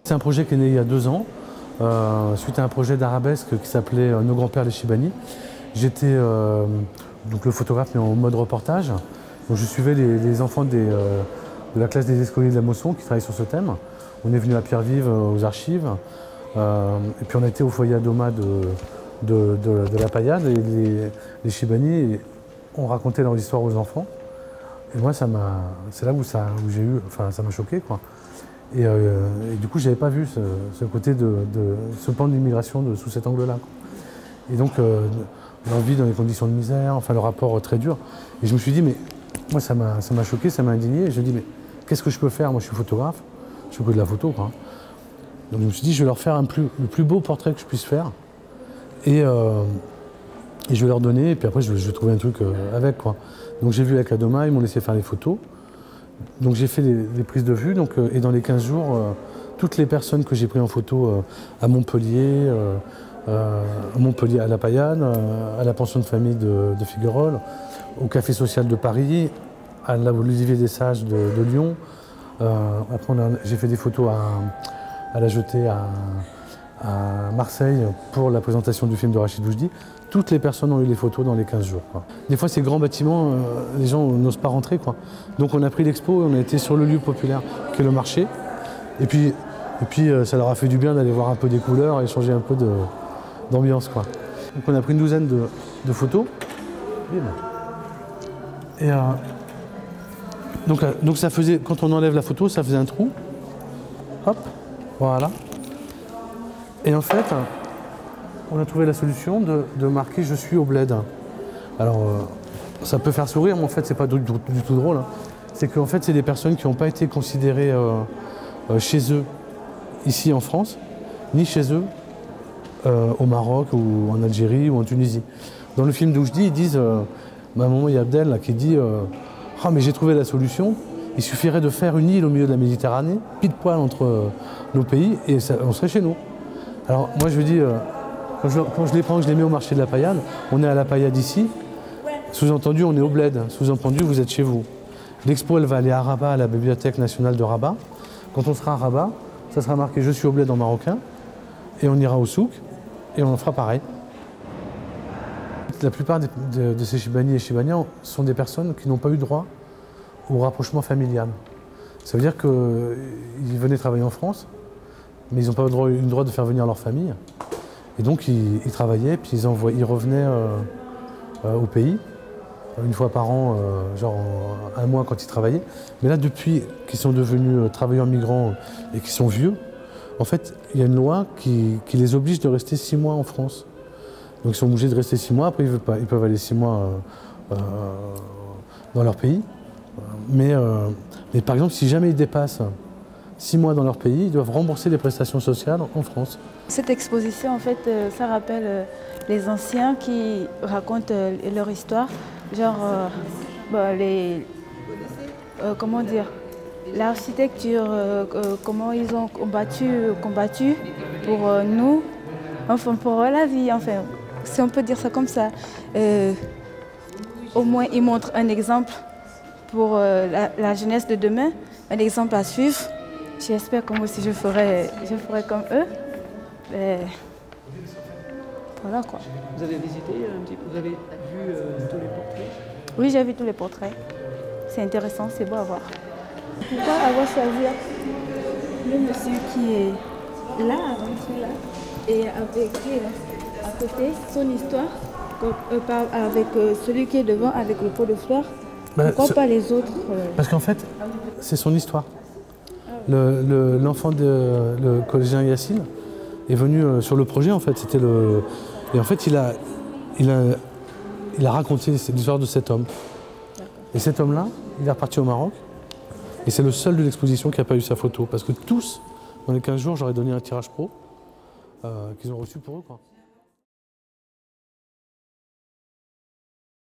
C'est un projet qui est né il y a 2 ans, suite à un projet d'arabesque qui s'appelait Nos grands-pères les Chibani. J'étais donc le photographe mais en mode reportage. Donc je suivais les enfants de la classe des escoliers de la Mosson qui travaillaient sur ce thème. On est venu à Pierre-Vive aux archives et puis on a été au foyer Adoma de la Paillade et les Chibani ont raconté leur histoire aux enfants. Et moi c'est là où ça m'a choqué quoi. Et du coup, je n'avais pas vu ce côté ce pan de l'immigration sous cet angle-là. Et donc, leur vie dans les conditions de misère, enfin le rapport très dur. Et je me suis dit, mais moi, ça m'a choqué, ça m'a indigné. Et je me dis, mais qu'est-ce que je peux faire? Moi, je suis photographe, je fais que de la photo, quoi. Donc, je me suis dit, je vais leur faire le plus beau portrait que je puisse faire. Et je vais leur donner, et puis après, je vais trouver un truc avec, quoi. Donc, j'ai vu avec Adoma, ils m'ont laissé faire les photos. Donc j'ai fait les prises de vue, et dans les 15 jours, toutes les personnes que j'ai prises en photo à Montpellier, à La Paillade, à la pension de famille de Figuerolles, au Café Social de Paris, à l'Olivier des Sages de Lyon. Après j'ai fait des photos à la Jetée à Marseille pour la présentation du film de Rachid Bouchdi. Toutes les personnes ont eu les photos dans les 15 jours. Quoi. Des fois, ces grands bâtiments, les gens n'osent pas rentrer. Quoi. Donc on a pris l'expo et on a été sur le lieu populaire qui est le marché. Et puis ça leur a fait du bien d'aller voir un peu des couleurs et changer un peu d'ambiance. Quoi. Donc on a pris une douzaine de photos. Et donc ça faisait, quand on enlève la photo, ça faisait un trou. Hop, voilà. Et en fait, on a trouvé la solution de marquer « Je suis au bled ». Alors, ça peut faire sourire, mais en fait, c'est pas du tout drôle. Hein. C'est qu'en fait, c'est des personnes qui n'ont pas été considérées chez eux, ici en France, ni chez eux, au Maroc, ou en Algérie, ou en Tunisie. Dans le film d'Oujdi, ils disent, ma maman, il y a Abdel là, qui dit « Ah, mais j'ai trouvé la solution, il suffirait de faire une île au milieu de la Méditerranée, pile poil entre nos pays, et on serait chez nous. » Alors, moi, je lui dis... Quand je les prends, je les mets au marché de la Paillade, on est à la Paillade ici, sous-entendu on est au bled, sous-entendu vous êtes chez vous. L'expo elle va aller à Rabat, à la Bibliothèque nationale de Rabat. Quand on sera à Rabat, ça sera marqué « Je suis au bled » en marocain, et on ira au souk, et on en fera pareil. La plupart de ces Chibani et Chibanians sont des personnes qui n'ont pas eu droit au rapprochement familial. Ça veut dire qu'ils venaient travailler en France, mais ils n'ont pas eu le droit de faire venir leur famille. Et donc ils travaillaient, puis ils revenaient au pays, une fois par an, genre un mois quand ils travaillaient. Mais là, depuis qu'ils sont devenus travailleurs migrants et qu'ils sont vieux, en fait, il y a une loi qui les oblige de rester 6 mois en France. Donc ils sont obligés de rester 6 mois, après ils peuvent aller 6 mois dans leur pays. Mais par exemple, si jamais ils dépassent 6 mois dans leur pays, ils doivent rembourser les prestations sociales en France. Cette exposition, en fait, ça rappelle les anciens qui racontent leur histoire, genre comment dire, l'architecture, comment ils ont combattu pour nous, enfin pour la vie, enfin, si on peut dire ça comme ça. Au moins, ils montrent un exemple pour la jeunesse de demain, un exemple à suivre. J'espère que moi aussi je ferai comme eux. Mais voilà quoi. Vous avez visité un petit peu, vous avez vu tous les portraits? Oui, j'ai vu tous les portraits. C'est intéressant, c'est beau à voir. Pourquoi avoir choisi le monsieur qui est là, et avec à côté son histoire, avec celui qui est devant avec le pot de fleurs? Pourquoi pas les autres? Parce qu'en fait, c'est son histoire. L'enfant le collégien Yacine est venu sur le projet, en fait. Et en fait, il a raconté l'histoire de cet homme. Et cet homme-là, il est reparti au Maroc. Et c'est le seul de l'exposition qui n'a pas eu sa photo. Parce que tous, dans les 15 jours, j'aurais donné un tirage pro qu'ils ont reçu pour eux, quoi.